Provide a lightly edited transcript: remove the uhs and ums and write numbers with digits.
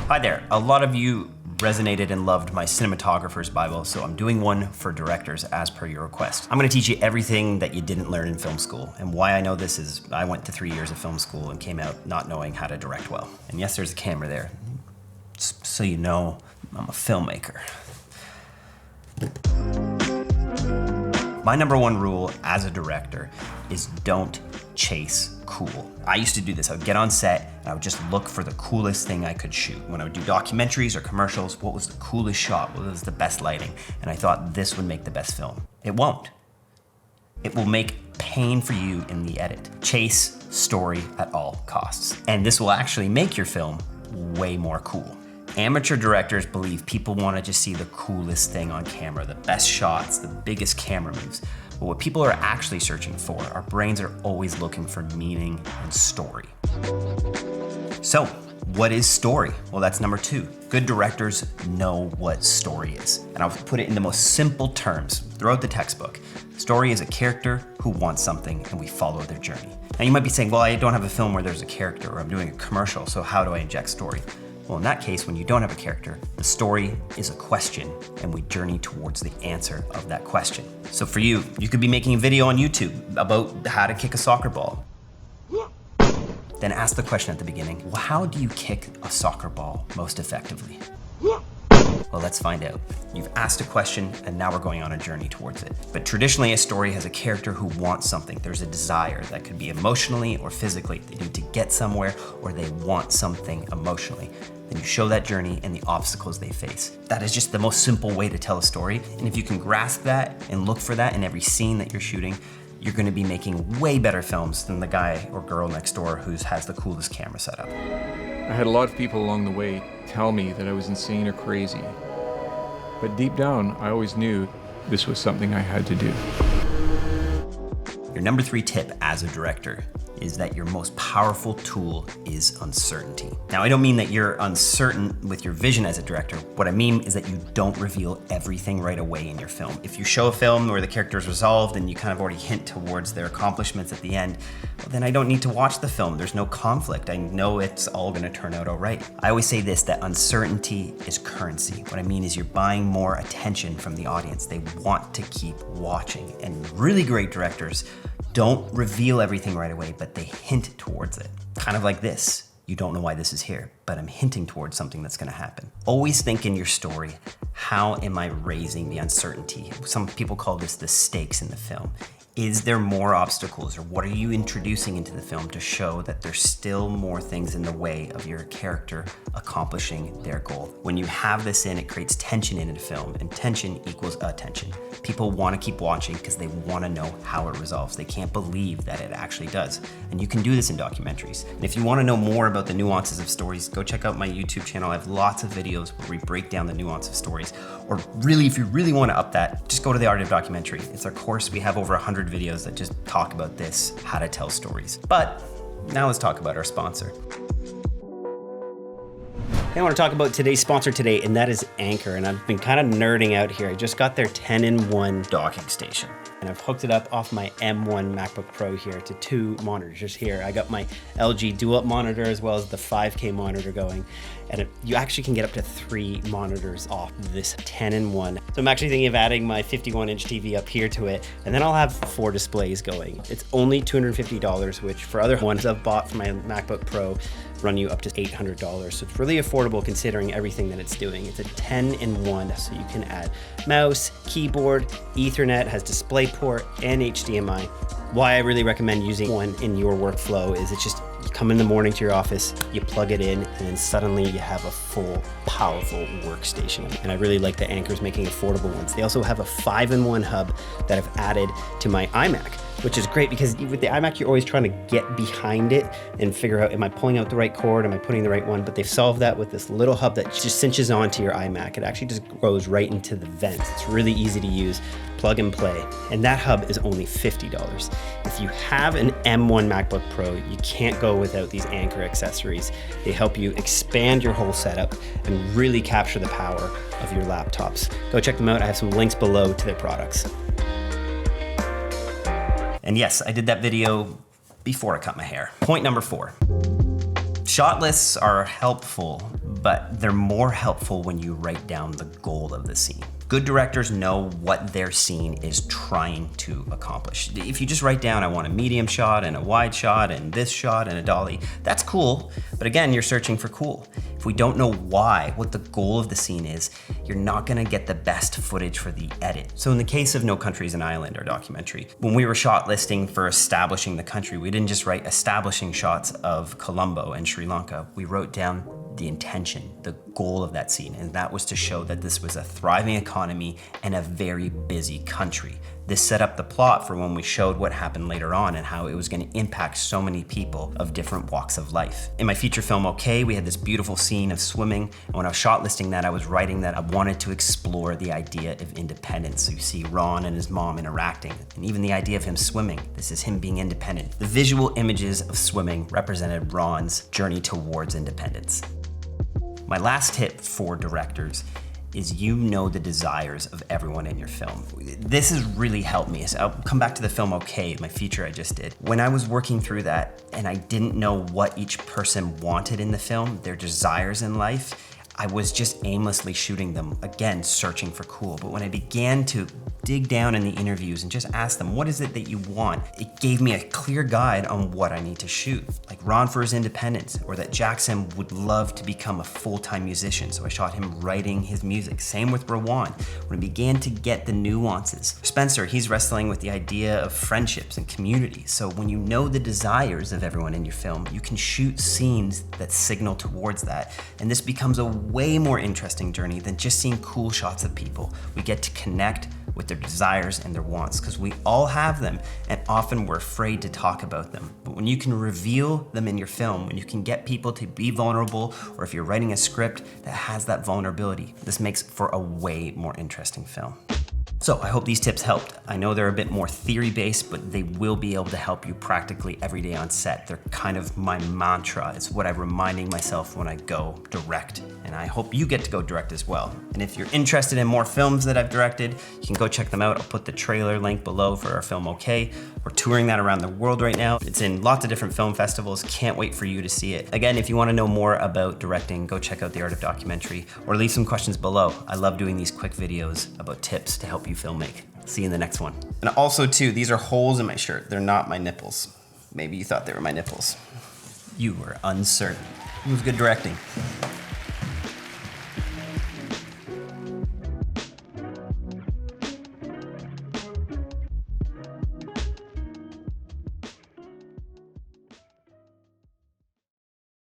Hi there. A lot of you resonated and loved my cinematographer's Bible, so I'm doing one for directors as per your request. I'm gonna teach you everything that you didn't learn in film school. And why I know this is I went to 3 years of film school and came out not knowing how to direct well. And yes, there's a camera there. Just so you know, I'm a filmmaker. My number one rule as a director is don't chase cool. I used to do this. I would get on set and I would just look for the coolest thing I could shoot. When I would do documentaries or commercials, what was the coolest shot? What was the best lighting? And I thought this would make the best film. It won't. It will make pain for you in the edit. Chase story at all costs. And this will actually make your film way more cool. Amateur directors believe people want to just see the coolest thing on camera, the best shots, the biggest camera moves. But what people are actually searching for, our brains are always looking for meaning and story. So, what is story? Well, that's number two. Good directors know what story is. And I'll put it in the most simple terms throughout the textbook. Story is a character who wants something and we follow their journey. Now you might be saying, well, I don't have a film where there's a character, or I'm doing a commercial, so how do I inject story? Well, in that case, when you don't have a character, the story is a question and we journey towards the answer of that question. So for you, you could be making a video on YouTube about how to kick a soccer ball. Then ask the question at the beginning, well, how do you kick a soccer ball most effectively? Well, let's find out. You've asked a question and now we're going on a journey towards it. But traditionally, a story has a character who wants something. There's a desire that could be emotionally or physically. They need to get somewhere or they want something emotionally. Then you show that journey and the obstacles they face. That is just the most simple way to tell a story. And if you can grasp that and look for that in every scene that you're shooting, you're gonna be making way better films than the guy or girl next door who has the coolest camera setup. I had a lot of people along the way tell me that I was insane or crazy. But deep down, I always knew this was something I had to do. Your number three tip as a director is that your most powerful tool is uncertainty. Now, I don't mean that you're uncertain with your vision as a director. What I mean is that you don't reveal everything right away in your film. If you show a film where the character is resolved and you kind of already hint towards their accomplishments at the end, well, then I don't need to watch the film. There's no conflict. I know it's all gonna turn out all right. I always say this, that uncertainty is currency. What I mean is you're buying more attention from the audience. They want to keep watching. And really great directors don't reveal everything right away, but they hint towards it. Kind of like this. You don't know why this is here, but I'm hinting towards something that's gonna happen. Always think in your story, how am I raising the uncertainty? Some people call this the stakes in the film. Is there more obstacles, or what are you introducing into the film to show that there's still more things in the way of your character accomplishing their goal? When you have this in, it creates tension in a film, and tension equals attention. People want to keep watching because they want to know how it resolves. They can't believe that it actually does. And you can do this in documentaries. And if you want to know more about the nuances of stories, go check out my YouTube channel. I have lots of videos where we break down the nuance of stories. Or really, if you really want to up that, just go to The Art of Documentary. It's our course. We have over 100 videos that just talk about this, how to tell stories. But now let's talk about our sponsor. I want to talk about today's sponsor today, and that is Anker. And I've been kind of nerding out here. I just got their 10-in-1 docking station. And I've hooked it up off my M1 MacBook Pro here to two monitors just here. I got my LG dual-up monitor as well as the 5K monitor going. And you actually can get up to 3 monitors off this 10-in-1. So I'm actually thinking of adding my 51-inch TV up here to it, and then I'll have 4 displays going. It's only $250, which for other ones I've bought for my MacBook Pro run you up to $800. So it's really affordable considering everything that it's doing. It's a 10-in-1, so you can add mouse, keyboard, Ethernet, has DisplayPort, and HDMI. Why I really recommend using one in your workflow is it's just, you come in the morning to your office, you plug it in, and then suddenly you have a full, powerful workstation. And I really like that Anker's making affordable ones. They also have a 5-in-1 hub that I've added to my iMac, which is great because with the iMac, you're always trying to get behind it and figure out, am I pulling out the right cord? Am I putting the right one? But they've solved that with this little hub that just cinches onto your iMac. It actually just goes right into the vents. It's really easy to use, plug and play. And that hub is only $50. If you have an M1 MacBook Pro, you can't go without these Anker accessories. They help you expand your whole setup and really capture the power of your laptops. Go check them out. I have some links below to their products. And yes, I did that video before I cut my hair. Point number 4. Shot lists are helpful, but they're more helpful when you write down the goal of the scene. Good directors know what their scene is trying to accomplish. If you just write down, I want a medium shot and a wide shot and this shot and a dolly, that's cool, but again, you're searching for cool. If we don't know why, what the goal of the scene is, you're not gonna get the best footage for the edit. So in the case of No Country is an Island, our documentary, when we were shot listing for establishing the country, we didn't just write establishing shots of Colombo and Sri Lanka, we wrote down the intention, the goal of that scene, and that was to show that this was a thriving economy and a very busy country. This set up the plot for when we showed what happened later on and how it was going to impact so many people of different walks of life. In my feature film, Okay, we had this beautiful scene of swimming, and when I was shot listing that, I was writing that I wanted to explore the idea of independence. So you see Ron and his mom interacting, and even the idea of him swimming. This is him being independent. The visual images of swimming represented Ron's journey towards independence. My last tip for directors is you know the desires of everyone in your film. This has really helped me. So I'll come back to the film Okay, my feature I just did. When I was working through that and I didn't know what each person wanted in the film, their desires in life, I was just aimlessly shooting them, again, searching for cool. But when I began to dig down in the interviews and just ask them, what is it that you want? It gave me a clear guide on what I need to shoot. Like Ron for his independence, or that Jackson would love to become a full-time musician, so I shot him writing his music. Same with Rowan, when I began to get the nuances. Spencer, he's wrestling with the idea of friendships and community. So when you know the desires of everyone in your film, you can shoot scenes that signal towards that. And this becomes a way more interesting journey than just seeing cool shots of people. We get to connect with their desires and their wants, because we all have them, and often we're afraid to talk about them. But when you can reveal them in your film, when you can get people to be vulnerable, or if you're writing a script that has that vulnerability, this makes for a way more interesting film. So I hope these tips helped. I know they're a bit more theory-based, but they will be able to help you practically every day on set. They're kind of my mantra. It's what I'm reminding myself when I go direct. And I hope you get to go direct as well. And if you're interested in more films that I've directed, you can go check them out. I'll put the trailer link below for our film Okay. We're touring that around the world right now. It's in lots of different film festivals. Can't wait for you to see it. Again, if you want to know more about directing, go check out The Art of Documentary or leave some questions below. I love doing these quick videos about tips to help you filmmake. See you in the next one. And also too, these are holes in my shirt. They're not my nipples. Maybe you thought they were my nipples. You were uncertain. It was good directing.